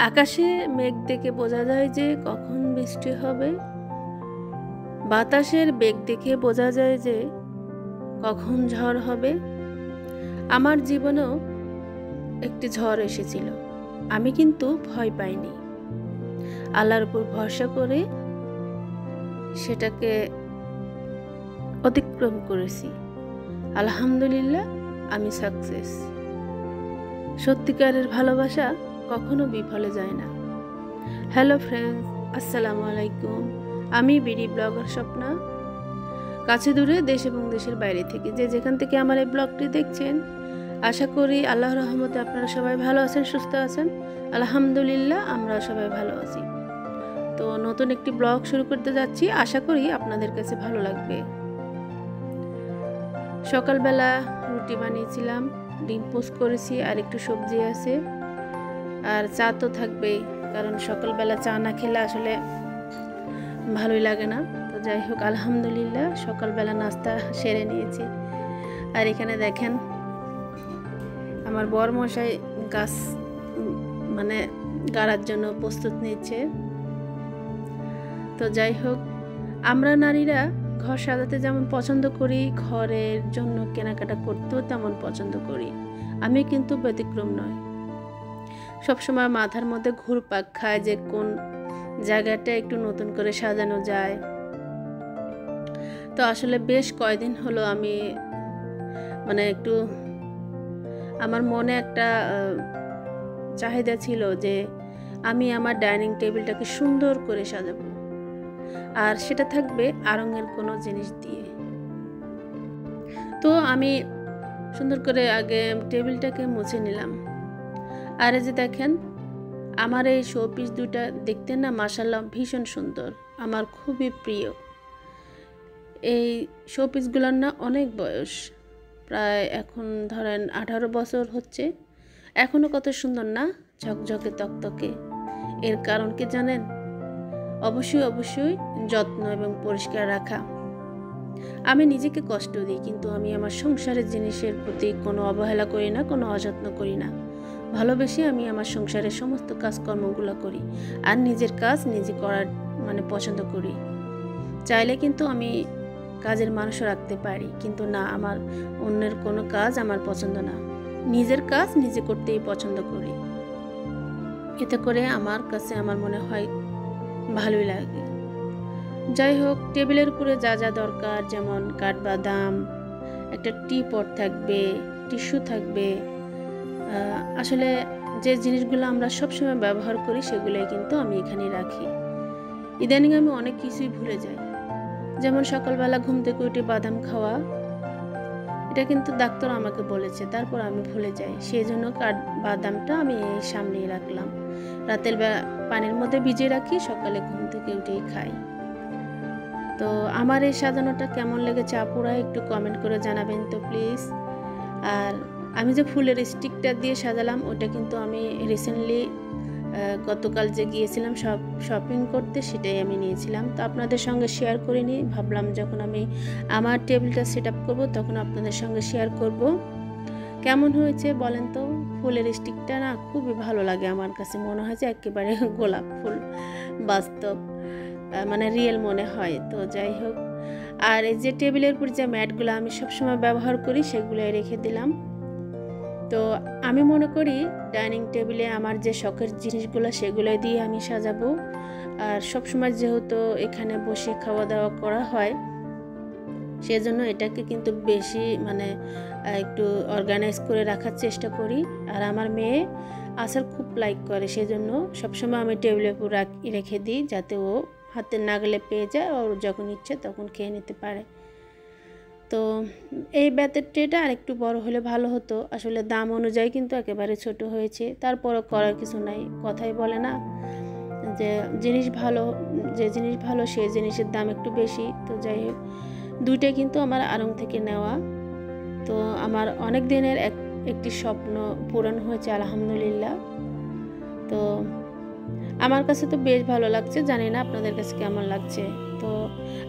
আকাশে মেঘ দেখে বোঝা যায় যে কখন বৃষ্টি হবে, বাতাসের বেগ দেখে বোঝা যায় যে কখন ঝড় হবে। আমার জীবনেও একটি ঝড় এসেছিল, আমি কিন্তু ভয় পাইনি। আল্লাহর উপর ভরসা করে সেটাকে অতিক্রম করেছি। আলহামদুলিল্লাহ, আমি সাকসেস। সত্যিকারের ভালোবাসা কখনো বিফলে যায় না। হ্যালো ফ্রেন্ডস, আসসালামু আলাইকুম। আমি বিডি ব্লগার স্বপ্না। কাছে দূরে, দেশ এবং দেশের বাইরে থেকে যে যেখান থেকে আমার এই ব্লগটি দেখছেন, আশা করি আল্লাহর রহমতে আপনারা সবাই ভালো আছেন, সুস্থ আছেন। আলহামদুলিল্লাহ, আমরা সবাই ভালো আছি। তো নতুন একটি ব্লগ শুরু করতে যাচ্ছি, আশা করি আপনাদের কাছে ভালো লাগবে। সকালবেলা রুটি বানিয়েছিলাম, ডিম পোস্ট করেছি, আর একটু সবজি আছে, আর চা তো থাকবেই, কারণ সকালবেলা চা না খেলে আসলে ভালোই লাগে না। তো যাই হোক, আলহামদুলিল্লাহ সকালবেলা নাস্তা সেরে নিয়েছি। আর এখানে দেখেন আমার বরমশাই গাছ গাড়ার জন্য প্রস্তুত নিচ্ছে। তো যাই হোক, আমরা নারীরা ঘর সাজাতে যেমন পছন্দ করি, ঘরের জন্য কেনাকাটা করতেও তেমন পছন্দ করি। আমি কিন্তু ব্যতিক্রম নয়। সবসময় মাথার মধ্যে ঘুরপাক খায় যে কোন জায়গাটা একটু নতুন করে সাজানো যায়। তো আসলে বেশ কয়দিন হলো আমি একটু আমার মনে একটা চাহিদা ছিল যে আমি আমার ডাইনিং টেবিলটাকে সুন্দর করে সাজাবো, আর সেটা থাকবে আড়ঙের কোনো জিনিস দিয়ে। তো আমি সুন্দর করে আগে টেবিলটাকে মুছে নিলাম। আর এই যে দেখেন, আমার এই শো পিস দুটা দেখতে না মাশাআল্লাহ ভীষণ সুন্দর, আমার খুবই প্রিয়। এই শো পিসগুলোর না অনেক বয়স, প্রায় এখন ধরেন 18 বছর হচ্ছে, এখনও কত সুন্দর না, ঝকঝকে তকতকে। এর কারণ কি জানেন? অবশ্যই যত্ন এবং পরিষ্কার রাখা। আমি নিজেকে কষ্ট দিই, কিন্তু আমি আমার সংসারের জিনিসের প্রতি কোনো অবহেলা করি না, কোনো অযত্ন করি না। ভালোবেসে আমি আমার সংসারের সমস্ত কাজকর্মগুলো করি, আর নিজের কাজ নিজে করার পছন্দ করি। চাইলে কিন্তু আমি কাজের মানুষও রাখতে পারি, কিন্তু না, আমার অন্যের কোনো কাজ আমার পছন্দ না। নিজের কাজ নিজে করতেই পছন্দ করি। এতে করে আমার কাছে আমার মনে হয় ভালোই লাগে। যাই হোক, টেবিলের উপরে যা যা দরকার, যেমন কাঠবাদাম, একটা টি পট থাকবে, টিস্যু থাকবে, আসলে যে জিনিসগুলো আমরা সবসময় ব্যবহার করি সেগুলোই কিন্তু আমি এখানে রাখি। ইদানিং আমি অনেক কিছুই ভুলে যাই, যেমন সকালবেলা ঘুম থেকে উঠে বাদাম খাওয়া, এটা কিন্তু ডাক্তার আমাকে বলেছে, তারপর আমি ভুলে যাই। সেই জন্য বাদামটা আমি সামনেই রাখলাম। রাতের বেলা পানির মধ্যে ভিজিয়ে রাখি, সকালে ঘুম থেকে উঠেই খাই। তো আমার এই সাজানোটা কেমন লেগেছে আপুরা একটু কমেন্ট করে জানাবেন তো প্লিজ। আর আমি যে ফুলের স্টিকটা দিয়ে সাজালাম, ওটা কিন্তু আমি রিসেন্টলি গতকাল যে গিয়েছিলাম শপিং করতে, সেটাই আমি নিয়েছিলাম। তো আপনাদের সঙ্গে শেয়ার করিনি, ভাবলাম যখন আমি আমার টেবিলটা সেট আপ করবো তখন আপনাদের সঙ্গে শেয়ার করব। কেমন হয়েছে বলেন তো? ফুলের স্টিকটা না খুবই ভালো লাগে আমার কাছে, মনে হয় যে একেবারে গোলাপ ফুল, বাস্তব রিয়েল মনে হয়। তো যাই হোক, আর এই যে টেবিলের উপর যে ম্যাটগুলো আমি সবসময় ব্যবহার করি, সেগুলোই রেখে দিলাম। তো আমি মনে করি ডাইনিং টেবিলে আমার যে শখের জিনিসগুলো সেগুলো দিয়ে আমি সাজাবো। আর সবসময় যেহেতু এখানে বসে খাওয়া দাওয়া করা হয়, সেজন্য এটাকে কিন্তু বেশি একটু অর্গানাইজ করে রাখার চেষ্টা করি। আর আমার মেয়ে আচার খুব লাইক করে, সেজন্য সবসময় আমি টেবিলের উপর রেখে দিই, যাতে ও হাতের নাগালে পেয়ে যায়, ওর যখন ইচ্ছে তখন খেয়ে নিতে পারে। তো এই বেতের ট্রেটা আর একটু বড় হলে ভালো হতো, আসলে দাম অনুযায়ী কিন্তু একেবারে ছোট হয়েছে। তারপরও করার কিছু নাই, কথাই বলে না যে যে জিনিস ভালো সেই জিনিসের দাম একটু বেশি। তো যাই হোক, দুইটাই কিন্তু আমার আড়ং থেকে নেওয়া। তো আমার অনেক দিনের একটি স্বপ্ন পূরণ হয়েছে আলহামদুলিল্লাহ। তো আমার কাছে তো বেশ ভালো লাগছে, জানি না আপনাদের কাছে কেমন লাগছে। তো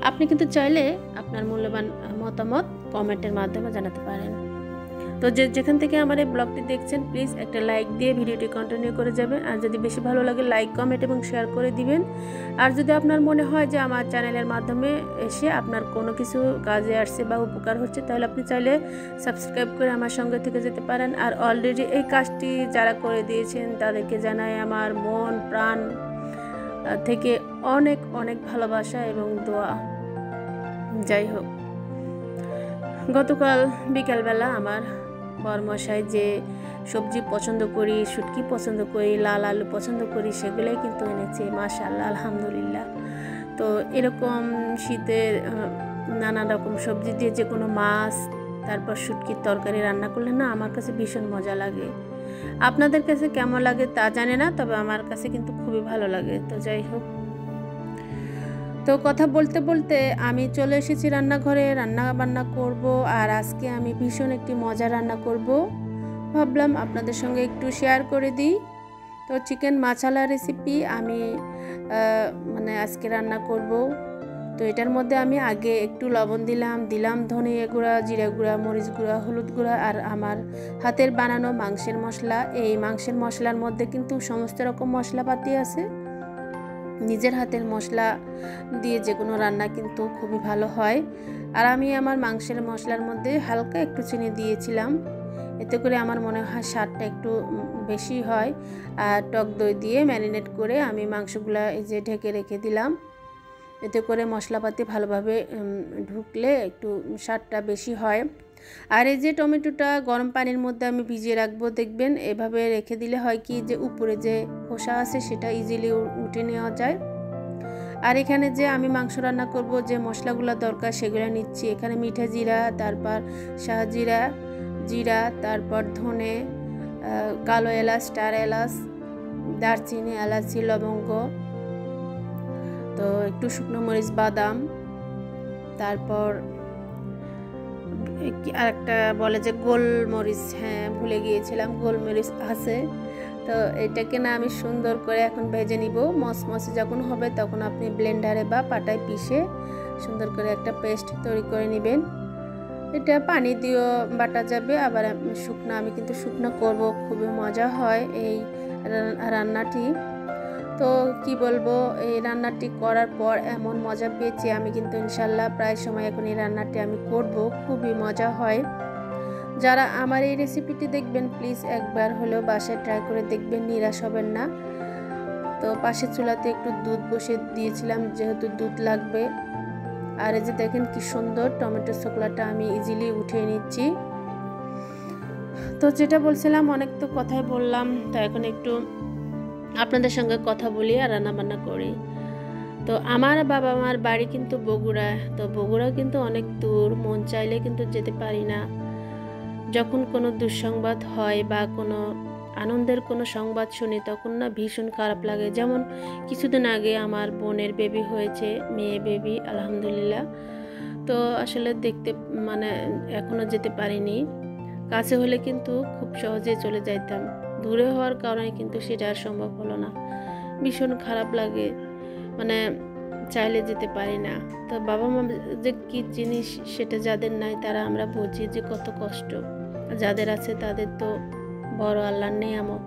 আপনি কিন্তু চাইলে আপনার মূল্যবান মতামত কমেন্টের মাধ্যমে জানাতে পারেন। তো যেখান থেকে আমার এই ব্লগটি দেখছেন প্লিজ একটা লাইক দিয়ে ভিডিওটি কন্টিনিউ করে যাবেন। আর যদি বেশি ভালো লাগে লাইক কমেন্ট এবং শেয়ার করে দিবেন। আর যদি আপনার মনে হয় যে আমার চ্যানেলের মাধ্যমে এসে আপনার কোনো কিছু কাজে আসছে বা উপকার হচ্ছে, তাহলে আপনি চাইলে সাবস্ক্রাইব করে আমার সঙ্গে থেকে যেতে পারেন। আর অলরেডি এই কাজটি যারা করে দিয়েছেন তাদেরকে জানাই আমার মন প্রাণ থেকে অনেক অনেক ভালোবাসা এবং দোয়া। যাই হোক, গতকাল বিকালবেলা আমার বরমশাই যে সবজি পছন্দ করি, শুটকি পছন্দ করি, লাল আলু পছন্দ করি, সেগুলোই কিন্তু এনেছে। মাশাআল্লাহ, আলহামদুলিল্লাহ। তো এরকম শীতের নানা রকম সবজি দিয়ে যে কোনো মাছ, তারপর শুটকির তরকারি রান্না করলে না আমার কাছে ভীষণ মজা লাগে। আপনাদের কাছে কেমন লাগে তা জানি না, তবে আমার কাছে কিন্তু খুবই ভালো লাগে। তো যাই হোক, তো কথা বলতে বলতে আমি চলে এসেছি রান্নাঘরে, রান্না বান্না করব। আর আজকে আমি ভীষণ একটি মজা রান্না করব, ভাবলাম আপনাদের সঙ্গে একটু শেয়ার করে দিই। তো চিকেন মাছালা রেসিপি আমি আজকে রান্না করব। তো এটার মধ্যে আমি আগে একটু লবণ দিলাম ধনিয়া গুঁড়া, জিরা গুঁড়া, মরিচ গুঁড়া, হলুদ গুঁড়া আর আমার হাতের বানানো মাংসের মশলা। এই মাংসের মশলার মধ্যে কিন্তু সমস্ত রকম মশলাপাতি আছে। নিজের হাতের মশলা দিয়ে যে কোনো রান্না কিন্তু খুবই ভালো হয়। আর আমি আমার মাংসের মশলার মধ্যে হালকা একটু চিনি দিয়েছিলাম, এতে করে আমার মনে হয় স্বাদটা একটু বেশি হয়। আর টক দই দিয়ে ম্যারিনেট করে আমি মাংসগুলো এই যে ঢেকে রেখে দিলাম, এতে করে মশলাপাতি ভালোভাবে ঢুকলে একটু স্বাদটা বেশি হয়। আর এই যে টমেটোটা গরম পানির মধ্যে আমি ভিজিয়ে রাখবো, দেখবেন এভাবে রেখে দিলে হয় কি যে উপরে যে খোসা আছে সেটা ইজিলি উঠে নেওয়া যায়। আর এখানে যে আমি মাংস রান্না করব যে মশলাগুলো দরকার সেগুলো নিচ্ছি। এখানে মিঠা জিরা, তারপর শাহজিরা, জিরা, তারপর ধনে, কালো এলাচ, স্টার এলাচ, দারচিনি, এলাচি, লবঙ্গ, তো একটু শুকনো মরিচ, বাদাম, তারপর আর একটা বলে যে গোলমরিচ, হ্যাঁ ভুলে গিয়েছিলাম, গোলমরিচ আছে। তো এটাকে না আমি সুন্দর করে এখন ভেজে নিব। মচমচে যখন হবে তখন আপনি ব্লেন্ডারে বা পাটায় পিষে সুন্দর করে একটা পেস্ট তৈরি করে নেবেন। এটা পানি দিয়েও বাটা যাবে, আবার শুকনো, আমি কিন্তু শুকনো করব। খুবই মজা হয় এই রান্নাটি। তো কি বলবো, এই রান্নাটি করার পর এমন মজা পেয়েছি আমি, কিন্তু ইনশাল্লাহ প্রায় সময় এখন এই রান্নাটি আমি করব। খুবই মজা হয়। যারা আমার এই রেসিপিটি দেখবেন প্লিজ একবার হলেও বাসায় ট্রাই করে দেখবেন, নিরাশ হবেন না। তো পাশের চুলাতে একটু দুধ বসে দিয়েছিলাম, যেহেতু দুধ লাগবে। আর এই যে দেখেন কি সুন্দর টমেটো ছোকলাটা আমি ইজিলি উঠিয়ে নিচ্ছি। তো যেটা বলছিলাম, অনেক তো কথাই বললাম, তো এখন একটু আপনাদের সঙ্গে কথা বলি আর রান্নাবান্না করি। তো আমার বাবা মার বাড়ি কিন্তু বগুড়া। তো বগুড়া কিন্তু অনেক দূর, মন চাইলে কিন্তু যেতে পারি না। যখন কোনো দুঃসংবাদ হয় বা কোনো আনন্দের কোনো সংবাদ শুনি তখন না ভীষণ খারাপ লাগে। যেমন কিছুদিন আগে আমার বোনের বেবি হয়েছে, মেয়ে বেবি, আলহামদুলিল্লাহ। তো আসলে দেখতে এখনও যেতে পারিনি। কাছে হলে কিন্তু খুব সহজে চলে যাইতাম, দূরে হওয়ার কারণে কিন্তু সেটা আর সম্ভব হলো না। ভীষণ খারাপ লাগে, চাইলে যেতে পারি না। তো বাবা মা যে কী জিনিস সেটা যাদের নাই তারা আমরা বুঝি যে কত কষ্ট, যাদের আছে তাদের তো বড় আল্লাহর নেয়ামত।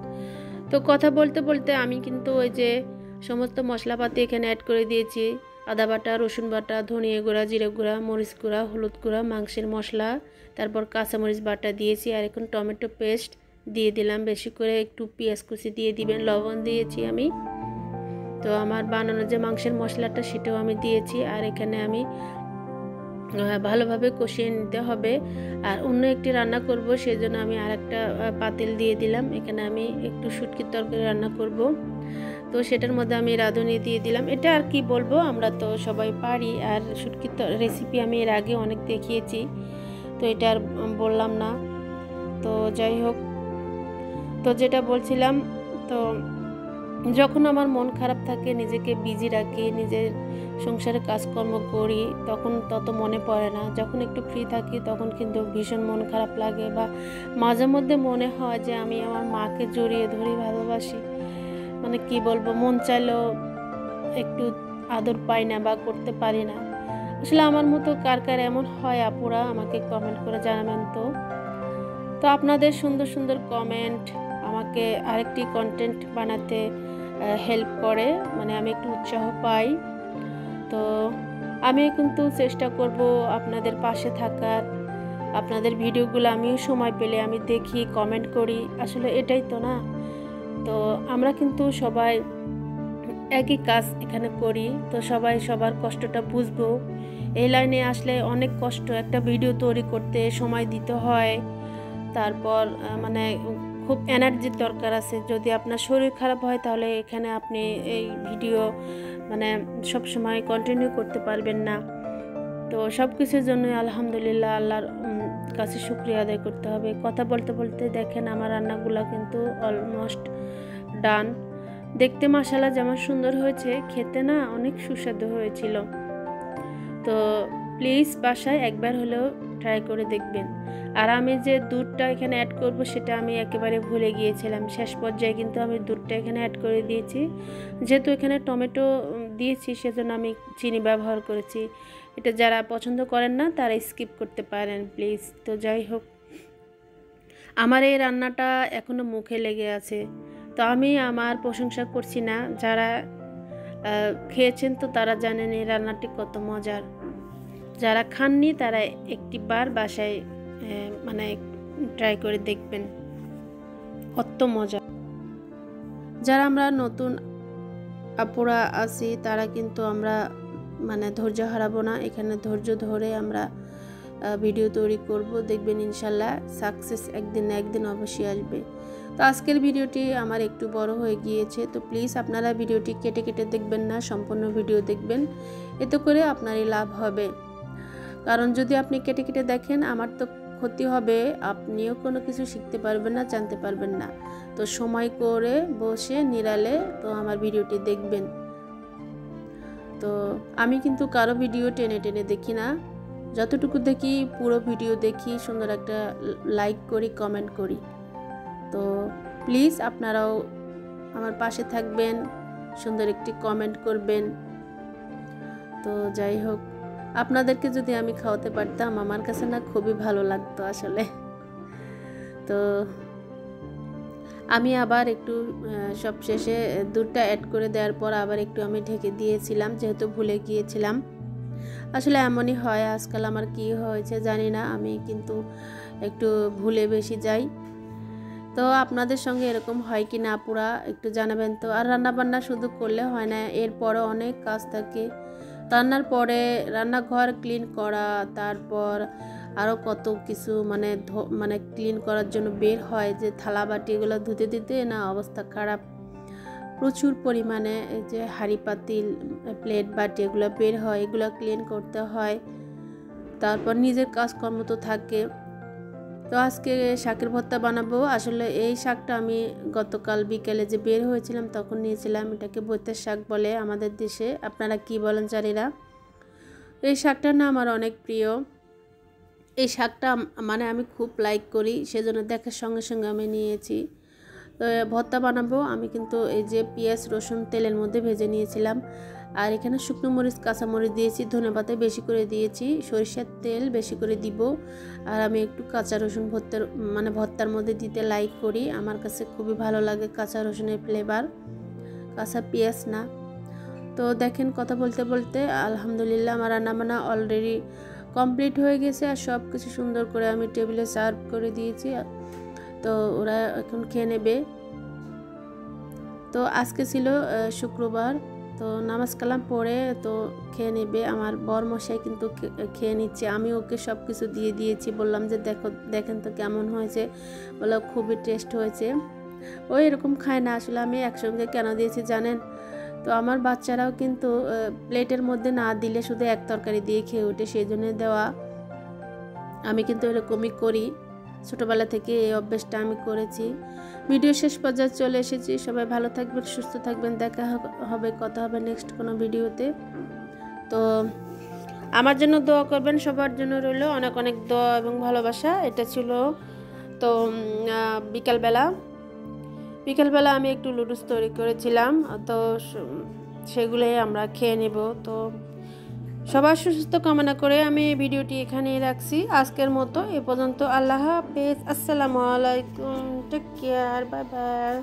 তো কথা বলতে বলতে আমি কিন্তু ওই যে সমস্ত মশলাপাতি এখানে অ্যাড করে দিয়েছি। আদা বাটা, রসুন বাটা, ধনিয়া গুঁড়া, জিরা গুঁড়া, মরিচ গুঁড়া, হলুদ গুঁড়া, মাংসের মশলা, তারপর কাঁচামরিচ বাটা দিয়েছি। আর এখন টমেটো পেস্ট দিয়ে দিলাম বেশি করে, একটু পেঁয়াজ কুচি দিয়ে দিবেন, লবণ দিয়েছি আমি। তো আমার বানানো যে মাংসের মশলাটা সেটাও আমি দিয়েছি। আর এখানে আমি ভালোভাবে কষিয়ে নিতে হবে। আর অন্য একটি রান্না করব, সেজন্য আমি আর একটা পাতিল দিয়ে দিলাম। এখানে আমি একটু শুটকির তরকারি রান্না করব। তো সেটার মধ্যে আমি রাঁধুনি দিয়ে দিলাম। এটা আর কি বলবো, আমরা তো সবাই পারি। আর শুটকির রেসিপি আমি এর আগে অনেক দেখিয়েছি, তো এটা আর বললাম না। তো যাই হোক, তো যেটা বলছিলাম, তো যখন আমার মন খারাপ থাকে নিজেকে বিজি রাখি, নিজের সংসারে কাজকর্ম করি, তখন তত মনে পড়ে না। যখন একটু ফ্রি থাকি তখন কিন্তু ভীষণ মন খারাপ লাগে, বা মাঝে মধ্যে মনে হয় যে আমি আমার মাকে জড়িয়ে ধরি, ভালোবাসি। কি বলবো, মন চাইলেও একটু আদর পাই না বা করতে পারি না। আসলে আমার মতো কার কার এমন হয় আপুরা, আমাকে কমেন্ট করে জানাবেন। তো তো আপনাদের সুন্দর সুন্দর কমেন্ট আমাকে আরেকটি কন্টেন্ট বানাতে হেল্প করে, মানে আমি একটু উৎসাহ পাই। তো আমি কিন্তু চেষ্টা করব আপনাদের পাশে থাকার। আপনাদের ভিডিওগুলো আমিও সময় পেলে আমি দেখি, কমেন্ট করি, আসলে এটাই তো না। তো আমরা কিন্তু সবাই একই কাজ এখানে করি, তো সবাই সবার কষ্টটা বুঝবো। এই লাইনে আসলে অনেক কষ্ট, একটা ভিডিও তৈরি করতে সময় দিতে হয়, তারপর মানে খুব এনার্জির দরকার আছে। যদি আপনার শরীর খারাপ হয় তাহলে এখানে আপনি এই ভিডিও মানে সব সময় কন্টিনিউ করতে পারবেন না। তো সব কিছুর জন্যই আলহামদুলিল্লাহ আল্লাহর কাছে শুকরিয়া আদায় করতে হবে। কথা বলতে বলতে দেখেন আমার রান্নাগুলো কিন্তু অলমোস্ট ডান। দেখতে মাশাআল্লাহ যেমন সুন্দর হয়েছে, খেতে না অনেক সুস্বাদু হয়েছিল। তো প্লিজ বাসায় একবার হলেও ট্রাই করে দেখবেন। আর আমি যে দুধটা এখানে অ্যাড করব সেটা আমি একেবারে ভুলে গিয়েছিলাম। শেষ পর্যায়ে কিন্তু আমি দুধটা এখানে অ্যাড করে দিয়েছি। যেহেতু এখানে টমেটো দিয়েছি সেজন্য আমি চিনি ব্যবহার করেছি। এটা যারা পছন্দ করেন না তারা স্কিপ করতে পারেন প্লিজ। তো যাই হোক, আমার এই রান্নাটা এখনও মুখে লেগে আছে। তো আমি আমার প্রশংসা করছি না, যারা খেয়েছেন তো তারা জানেন এই রান্নাটি কত মজার। যারা খাননি তারা একটিবার বাসায় মানে ট্রাই করে দেখবেন, কত মজা। যারা আমরা নতুন আপুরা আছি তারা কিন্তু আমরা মানে ধৈর্য হারাবো না, এখানে ধৈর্য ধরে আমরা ভিডিও তৈরি করব, দেখবেন ইনশাল্লাহ সাকসেস একদিন না একদিন অবশ্যই আসবে। তো আজকের ভিডিওটি আমার একটু বড় হয়ে গিয়েছে, তো প্লিজ আপনারা ভিডিওটি কেটে কেটে দেখবেন না, সম্পূর্ণ ভিডিও দেখবেন, এতে করে আপনারই লাভ হবে। কারণ যদি আপনি কেটে কেটে দেখেন আমার তো ক্ষতি হবে, আপনিও কোনো কিছু শিখতে পারবেন না, জানতে পারবেন না। তো সময় করে বসে নিরালে তো আমার ভিডিওটি দেখবেন। তো আমি কিন্তু কারো ভিডিও টেনে টেনে দেখি না, যতটুকু দেখি পুরো ভিডিও দেখি, সুন্দর একটা লাইক করি, কমেন্ট করি। তো প্লিজ আপনারাও আমার পাশে থাকবেন, সুন্দর একটি কমেন্ট করবেন। তো যাই হোক, আপনাদেরকে যদি আমি খাওয়াতে পারতাম আমার কাছে না খুবই ভালো লাগতো আসলে। তো আমি আবার একটু সব শেষে দুধটা অ্যাড করে দেওয়ার পর আবার একটু আমি ঢেকে দিয়েছিলাম, যেহেতু ভুলে গিয়েছিলাম। আসলে এমনই হয়, আজকাল আমার কি হয়েছে জানি না, আমি কিন্তু একটু ভুলে বেশি যাই। তো আপনাদের সঙ্গে এরকম হয় কি না আপুরা একটু জানাবেন তো। আর রান্নাবান্না শুধু করলে হয় না, এরপরও অনেক কাজ থাকে। রান্নার পরে রান্নাঘর ক্লিন করা, তারপর আরও কত কিছু মানে ক্লিন করার জন্য বের হয়, যে থালা বাটি এগুলো ধুতে দিতে না অবস্থা খারাপ। প্রচুর পরিমাণে এই যে হাঁড়ি পাতিল প্লেট বাটি এগুলো বের হয়, এগুলো ক্লিন করতে হয়। তারপর নিজের কাজকর্ম তো থাকে। তো আজকে শাকের ভর্তা বানাবো। আসলে এই শাকটা আমি গতকাল বিকেলে যে বের হয়েছিলাম তখন নিয়েছিলাম, এটাকে বৈতের শাক বলে আমাদের দেশে, আপনারা কি বলেন জানি না। এই শাকটার না আমার অনেক প্রিয়। এই শাকটা মানে আমি খুব লাইক করি, সেজন্য দেখার সঙ্গে সঙ্গে আমি নিয়েছি। তো ভর্তা বানাবো আমি কিন্তু এই যে পেঁয়াজ রসুন তেলের মধ্যে ভেজে নিয়েছিলাম, আর এখানে শুকনো মরিচ কাঁচামরিচ দিয়েছি, ধনেপাতা বেশি করে দিয়েছি, সরিষার তেল বেশি করে দিব। আর আমি একটু কাঁচা রসুন ভর্তার মধ্যে দিতে লাইক করি, আমার কাছে খুবই ভালো লাগে কাঁচা রসুনের ফ্লেভার, কাঁচা পেঁয়াজ না। তো দেখেন কথা বলতে বলতে আলহামদুলিল্লাহ আমার রান্নাবান্না অলরেডি কমপ্লিট হয়ে গেছে, আর সব কিছু সুন্দর করে আমি টেবিলে সার্ভ করে দিয়েছি। তো ওরা এখন খেয়ে নেবে। তো আজকে ছিল শুক্রবার, তো নামাজ কালাম পড়ে তো খেয়ে নেবে। আমার বরমশাই কিন্তু খেয়ে নিচ্ছে, আমি ওকে সব কিছু দিয়ে দিয়েছি, বললাম যে দেখেন তো কেমন হয়েছে, বলে খুবই টেস্ট হয়েছে। ও এরকম খায় না, আসলে আমি একসঙ্গে কেন দিয়েছি জানেন তো, আমার বাচ্চারাও কিন্তু প্লেটের মধ্যে না দিলে শুধু এক তরকারি দিয়ে খেয়ে ওঠে, সেই জন্য দেওয়া। আমি কিন্তু এরকমই করি, ছোটোবেলা থেকে এই অভ্যেসটা আমি করেছি। ভিডিও শেষ পর্যায়ে চলে এসেছি, সবাই ভালো থাকবেন, সুস্থ থাকবেন, দেখা হবে, কথা হবে নেক্সট কোনো ভিডিওতে। তো আমার জন্য দোয়া করবেন, সবার জন্য রইল অনেক অনেক দোয়া এবং ভালোবাসা। এটা ছিল তো বিকেলবেলা আমি একটু লুডুস তৈরি করেছিলাম, তো সেগুলোই আমরা খেয়ে নেব। তো সবার সুস্থ কামনা করে আমি এই ভিডিওটি এখানেই রাখছি। আজকের মতো এ পর্যন্ত। আল্লাহ হাফেজ। আসসালামু আলাইকুম। Take care. Bye by.